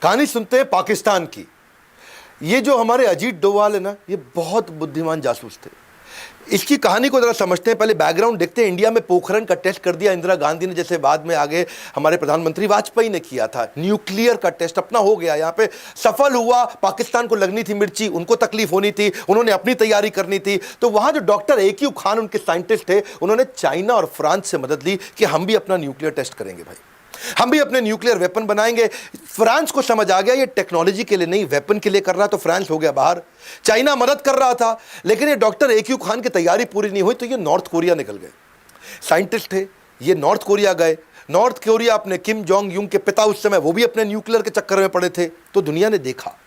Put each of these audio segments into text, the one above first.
कहानी सुनते हैं पाकिस्तान की। ये जो हमारे अजीत डोवाल है ना, ये बहुत बुद्धिमान जासूस थे। इसकी कहानी को जरा समझते हैं, पहले बैकग्राउंड देखते हैं। इंडिया में पोखरण का टेस्ट कर दिया इंदिरा गांधी ने, जैसे बाद में आगे हमारे प्रधानमंत्री वाजपेयी ने किया था। न्यूक्लियर का टेस्ट अपना हो गया, यहाँ पे सफल हुआ। पाकिस्तान को लगनी थी मिर्ची, उनको तकलीफ होनी थी, उन्होंने अपनी तैयारी करनी थी। तो वहां जो डॉक्टर AQ खान उनके साइंटिस्ट थे, उन्होंने चाइना और फ्रांस से मदद ली कि हम भी अपना न्यूक्लियर टेस्ट करेंगे भाई, हम भी अपने न्यूक्लियर वेपन बनाएंगे। फ्रांस को समझ आ गया ये टेक्नोलॉजी के लिए नहीं, वेपन के लिए कर रहा, तो फ्रांस हो गया बाहर। चाइना मदद कर रहा था, लेकिन ये डॉक्टर AQ खान की तैयारी पूरी नहीं हुई, तो ये नॉर्थ कोरिया निकल गए। साइंटिस्ट थे ये, नॉर्थ कोरिया गए। नॉर्थ कोरिया अपने किम जोंग यूंग के पिता उस समय, वो भी अपने न्यूक्लियर के चक्कर में पड़े थे। तो दुनिया ने देखा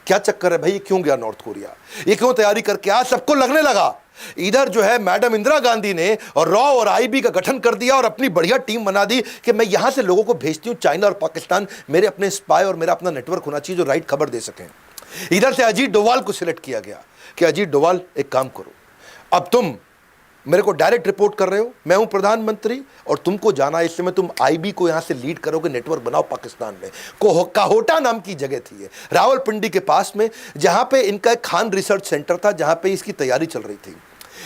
क्या चक्कर है भाई, ये क्यों गया नॉर्थ कोरिया, ये क्यों तैयारी करके आया। सबको लगने लगा इधर जो है मैडम इंदिरा गांधी ने और रॉ और IB का गठन कर दिया और अपनी बढ़िया टीम बना दी कि मैं यहां से लोगों को भेजती हूं चाइना और पाकिस्तान, मेरे अपने स्पाई और मेरा अपना नेटवर्क होना चाहिए जो राइट खबर दे सकें। इधर से अजीत डोवाल को सिलेक्ट किया गया कि अजीत डोवाल एक काम करो, अब तुम मेरे को डायरेक्ट रिपोर्ट कर रहे हो, मैं हूं प्रधानमंत्री और तुमको जाना है, इसलिए तुम IB को यहां से लीड करोगे, नेटवर्क बनाओ पाकिस्तान में। काहोटा नाम की जगह थी ये, रावलपिंडी के पास में, जहां पे इनका एक खान रिसर्च सेंटर था, जहां पे इसकी तैयारी चल रही थी।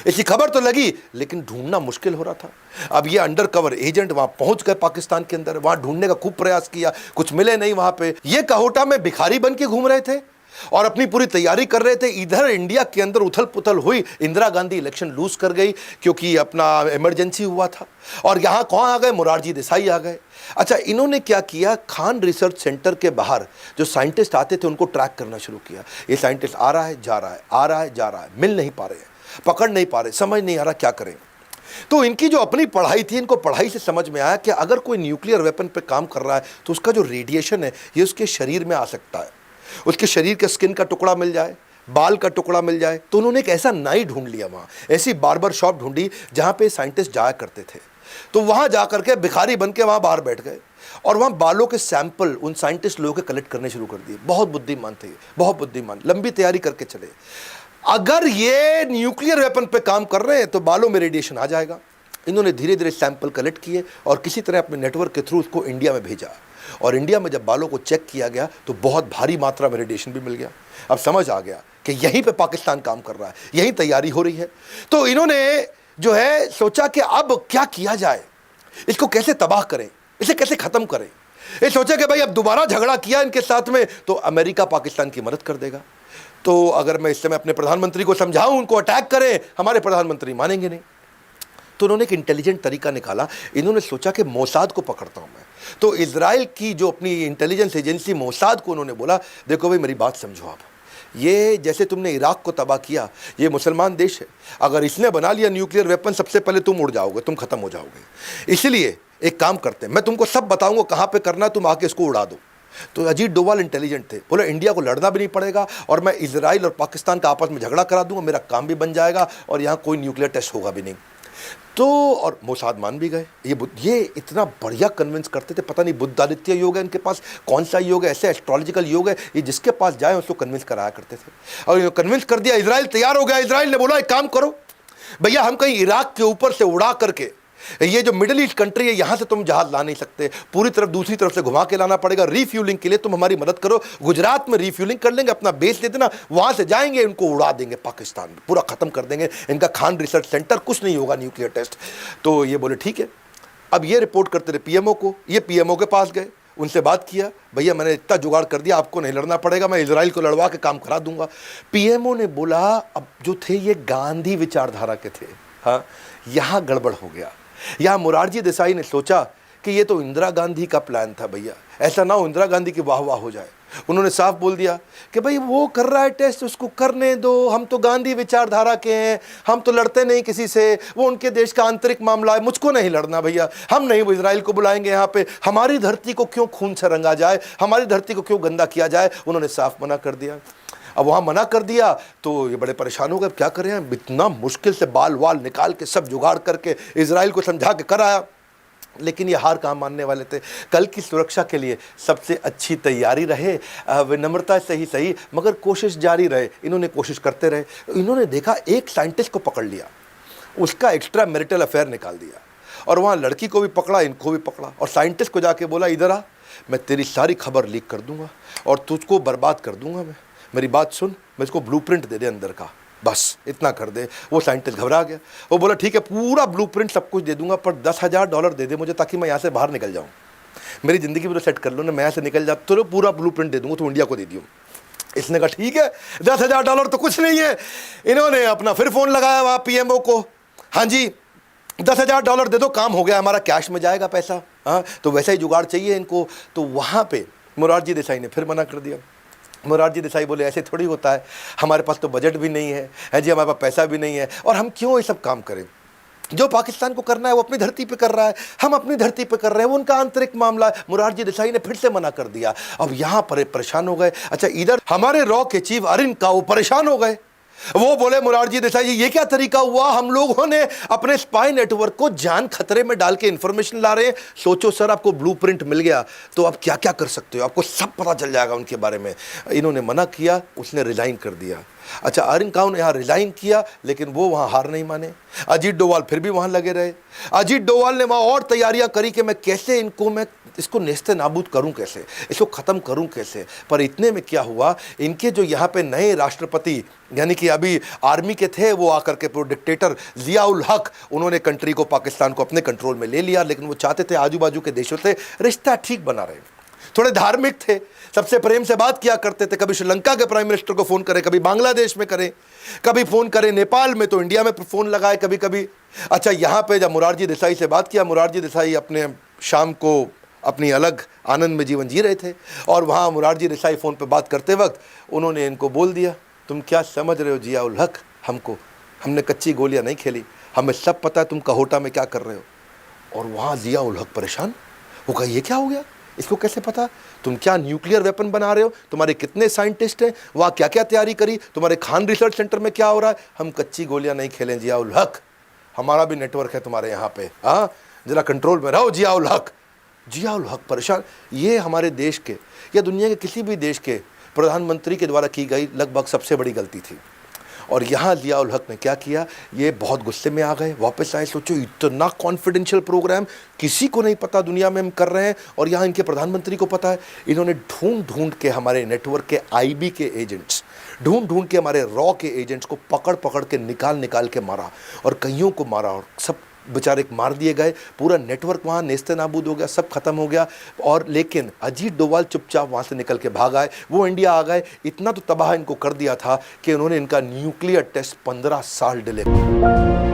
इसकी खबर तो लगी, लेकिन ढूंढना मुश्किल हो रहा था। अब ये अंडर कवर एजेंट वहां पहुंच गए पाकिस्तान के अंदर, वहां ढूंढने का खूब प्रयास किया, कुछ मिले नहीं वहां पे। ये काहोटा में भिखारी बन के घूम रहे थे और अपनी पूरी तैयारी कर रहे थे। इधर इंडिया के अंदर उथल पुथल हुई, इंदिरा गांधी इलेक्शन लूज कर गई क्योंकि अपना इमरजेंसी हुआ था। और यहां कौन आ गए, मोरारजी देसाई आ गए। अच्छा, इन्होंने क्या किया, खान रिसर्च सेंटर के बाहर जो साइंटिस्ट आते थे उनको ट्रैक करना शुरू किया। ये साइंटिस्ट आ रहा है जा रहा है, आ रहा है जा रहा है, मिल नहीं पा रहे हैं, पकड़ नहीं पा रहे, समझ नहीं आ रहा क्या करें। तो इनकी जो अपनी पढ़ाई थी, इनको पढ़ाई से समझ में आया कि अगर कोई न्यूक्लियर वेपन पे काम कर रहा है तो उसका जो रेडिएशन है ये उसके शरीर में आ सकता है, उसके शरीर के स्किन का टुकड़ा मिल जाए, बाल का टुकड़ा मिल जाए। तो उन्होंने एक ऐसा नाई ढूंढ लिया, वहाँ ऐसी बार्बर शॉप ढूंढी जहाँ पे साइंटिस्ट जाया करते थे। तो वहाँ जा करके भिखारी बन के वहाँ बाहर बैठ गए और वहाँ बालों के सैंपल उन साइंटिस्ट लोगों के कलेक्ट करने शुरू कर दिए। बहुत बुद्धिमान थे, बहुत बुद्धिमान, लंबी तैयारी करके चले। अगर ये न्यूक्लियर वेपन पे काम कर रहे हैं तो बालों में रेडिएशन आ जाएगा। इन्होंने धीरे धीरे सैंपल कलेक्ट किए और किसी तरह अपने नेटवर्क के थ्रू उसको इंडिया में भेजा। और इंडिया में जब बालों को चेक किया गया तो बहुत भारी मात्रा में रेडिएशन भी मिल गया। अब समझ आ गया कि यहीं पे पाकिस्तान काम कर रहा है, यहीं तैयारी हो रही है। तो इन्होंने जो है सोचा कि अब क्या किया जाए, इसको कैसे तबाह करें, इसे कैसे खत्म करें। ये सोचा कि भाई अब दोबारा झगड़ा किया इनके साथ में तो अमेरिका पाकिस्तान की मदद कर देगा। तो अगर मैं इस समय अपने प्रधानमंत्री को समझाऊं उनको अटैक करें, हमारे प्रधानमंत्री मानेंगे नहीं। तो उन्होंने एक इंटेलिजेंट तरीका निकाला। इन्होंने सोचा कि मोसाद को पकड़ता हूं मैं। तो इजराइल की जो अपनी इंटेलिजेंस एजेंसी मोसाद को उन्होंने बोला, देखो भाई मेरी बात समझो आप, ये जैसे तुमने इराक को तबाह किया, ये मुसलमान देश है, अगर इसने बना लिया न्यूक्लियर वेपन सबसे पहले तुम उड़ जाओगे, तुम खत्म हो जाओगे। इसलिए एक काम करते हैं, मैं तुमको सब बताऊंगा कहाँ पे करना, तुम आके इसको उड़ा दो। तो अजीत डोवाल इंटेलिजेंट थे, बोले इंडिया को लड़ना भी नहीं पड़ेगा और मैं इजराइल और पाकिस्तान का आपस में झगड़ा करा दूंगा, मेरा काम भी बन जाएगा और यहाँ कोई न्यूक्लियर टेस्ट होगा भी नहीं। तो और मोसाद मान भी गए। ये इतना बढ़िया कन्विंस करते थे, पता नहीं बुद्धादित्य योग है इनके पास, कौन सा योग है, ऐसे एस्ट्रोलॉजिकल योग है, ये जिसके पास जाए उसको कन्विंस कराया करते थे। और कन्विंस कर दिया, इजराइल तैयार हो गया। इजराइल ने बोला एक काम करो भैया, हम कहीं इराक के ऊपर से उड़ा करके, ये जो मिडिल ईस्ट कंट्री है यहां से तुम जहाज ला नहीं सकते, पूरी तरफ दूसरी तरफ से घुमा के लाना पड़ेगा। रीफ्यूलिंग के लिए तुम हमारी मदद करो, गुजरात में रीफ्यूलिंग कर लेंगे, अपना बेस दे देना, वहां से जाएंगे, इनको उड़ा देंगे पाकिस्तान में, पूरा खत्म कर देंगे इनका खान रिसर्च सेंटर, कुछ नहीं होगा न्यूक्लियर टेस्ट। तो ये बोले ठीक है। अब ये रिपोर्ट करते रहे PMO को, ये PMO के पास गए, उनसे बात किया, भैया मैंने इतना जुगाड़ कर दिया, आपको नहीं लड़ना पड़ेगा, मैं इजराइल को लड़वा के काम करा दूंगा। PMO ने बोला, अब जो थे ये गांधी विचारधारा के थे, हाँ यहाँ गड़बड़ हो गया। यहाँ मोरारजी देसाई ने सोचा कि ये तो इंदिरा गांधी का प्लान था भैया, ऐसा ना हो इंदिरा गांधी की वाह वाह हो जाए। उन्होंने साफ बोल दिया कि भाई वो कर रहा है टेस्ट, उसको करने दो, हम तो गांधी विचारधारा के हैं, हम तो लड़ते नहीं किसी से, वो उनके देश का आंतरिक मामला है, मुझको नहीं लड़ना भैया, हम नहीं वो इजराइल को बुलाएंगे यहाँ पे, हमारी धरती को क्यों खून से रंगा जाए, हमारी धरती को क्यों गंदा किया जाए। उन्होंने साफ मना कर दिया। अब वहाँ मना कर दिया तो ये बड़े परेशान हो गए, क्या कर रहे हैं, इतना मुश्किल से बाल वाल निकाल के सब जुगाड़ करके इजराइल को समझा के कराया, लेकिन ये हार कहाँ मानने वाले थे। कल की सुरक्षा के लिए सबसे अच्छी तैयारी रहे, विनम्रता से ही सही मगर कोशिश जारी रहे। इन्होंने कोशिश करते रहे। इन्होंने देखा एक साइंटिस्ट को पकड़ लिया, उसका एक्स्ट्रा मैरिटल अफेयर निकाल दिया और वहाँ लड़की को भी पकड़ा, इनको भी पकड़ा और साइंटिस्ट को जाके बोला इधर आ, मैं तेरी सारी खबर लीक कर दूंगा और तुझको बर्बाद कर दूंगा। मैं, मेरी बात सुन, मैं इसको ब्लूप्रिंट दे दे अंदर का, बस इतना कर दे। वो साइंटिस्ट घबरा गया, वो बोला ठीक है पूरा ब्लूप्रिंट सब कुछ दे दूंगा, पर $10,000 दे दे मुझे ताकि मैं यहाँ से बाहर निकल जाऊँ। मेरी ज़िंदगी पूरा सेट कर लो ना, मैं यहाँ से निकल जा तो पूरा ब्लूप्रिंट दे दूंगा, तो इंडिया को दे दियो। इसने कहा ठीक है, $10,000 तो कुछ नहीं है। इन्होंने अपना फिर फ़ोन लगाया वहाँ पीएमओ को, हाँ जी $10,000 दे दो, काम हो गया हमारा, कैश में जाएगा पैसा। हाँ, तो वैसा ही जुगाड़ चाहिए इनको। तो वहाँ पे मोरारजी देसाई ने फिर मना कर दिया। मोरारजी देसाई बोले ऐसे थोड़ी होता है, हमारे पास तो बजट भी नहीं है जी, हमारे पास पैसा भी नहीं है, और हम क्यों ये सब काम करें। जो पाकिस्तान को करना है वो अपनी धरती पे कर रहा है, हम अपनी धरती पे कर रहे हैं, वो उनका आंतरिक मामला है। मोरारजी देसाई ने फिर से मना कर दिया। अब यहाँ पर परेशान हो गए। अच्छा, इधर हमारे रॉ के चीफ अरिन का वो परेशान हो गए। वो बोले मोरारजी देसाई जी ये क्या तरीका हुआ, हम लोगों ने अपने स्पाई नेटवर्क को जान खतरे में डाल के इंफॉर्मेशन ला रहे हैं। सोचो सर, आपको ब्लूप्रिंट मिल गया तो आप क्या क्या कर सकते हो, आपको सब पता चल जाएगा उनके बारे में। इन्होंने मना किया, उसने रिजाइन कर दिया। अच्छा, अरिन काऊ ने यहाँ रिजाइन किया, लेकिन वो वहाँ हार नहीं माने। अजीत डोवाल फिर भी वहाँ लगे रहे। अजीत डोवाल ने वहाँ और तैयारियां करी कि मैं कैसे मैं इसको नेस्ते नाबूद करूं, कैसे इसको ख़त्म करूं कैसे। पर इतने में क्या हुआ, इनके जो यहाँ पे नए राष्ट्रपति यानी कि अभी आर्मी के थे, वो आकर के प्रो डिक्टेटर जिया उल हक, उन्होंने कंट्री को, पाकिस्तान को अपने कंट्रोल में ले लिया। लेकिन वो चाहते थे आजू बाजू के देशों से रिश्ता ठीक बना रहे, थोड़े धार्मिक थे, सबसे प्रेम से बात किया करते थे। कभी श्रीलंका के प्राइम मिनिस्टर को फ़ोन करें, कभी बांग्लादेश में करें, कभी फ़ोन करें नेपाल में, तो इंडिया में फ़ोन लगाए कभी कभी। अच्छा, यहाँ पे जब मोरारजी देसाई से बात किया, मोरारजी देसाई अपने शाम को अपनी अलग आनंद में जीवन जी रहे थे, और वहाँ मोरारजी देसाई फ़ोन पे बात करते वक्त उन्होंने इनको बोल दिया, तुम क्या समझ रहे हो जिया उल हक, हमने कच्ची गोलियाँ नहीं खेली, हमें सब पता है तुम कहोटा में क्या कर रहे हो। और वहाँ जिया उल हक परेशान, वो कहा ये क्या हो गया, इसको कैसे पता, तुम क्या न्यूक्लियर वेपन बना रहे हो, तुम्हारे कितने साइंटिस्ट हैं, वहाँ क्या क्या तैयारी करी, तुम्हारे खान रिसर्च सेंटर में क्या हो रहा है। हम कच्ची गोलियां नहीं खेलें जिया उल हक, हमारा भी नेटवर्क है तुम्हारे यहाँ पे, हाँ जरा कंट्रोल में रहो जिया उल हक। जिया उल हक परेशान। ये हमारे देश के या दुनिया के किसी भी देश के प्रधानमंत्री के द्वारा की गई लगभग सबसे बड़ी गलती थी। और यहाँ जिया उल हक ने क्या किया, ये बहुत गुस्से में आ गए, वापस आए। सोचो, इतना कॉन्फिडेंशियल प्रोग्राम किसी को नहीं पता दुनिया में हम कर रहे हैं, और यहाँ इनके प्रधानमंत्री को पता है। इन्होंने ढूंढ ढूंढ के हमारे नेटवर्क के आईबी के एजेंट्स, ढूंढ ढूंढ के हमारे रॉ के एजेंट्स को पकड़ पकड़ के निकाल के मारा, और कईयों को मारा, और सब बेचारे मार दिए गए। पूरा नेटवर्क वहाँ नेस्ते नाबूद हो गया, सब खत्म हो गया। और लेकिन अजीत डोवाल चुपचाप वहाँ से निकल के भाग आए, वो इंडिया आ गए। इतना तो तबाह इनको कर दिया था कि उन्होंने इनका न्यूक्लियर टेस्ट 15 साल डिले किया।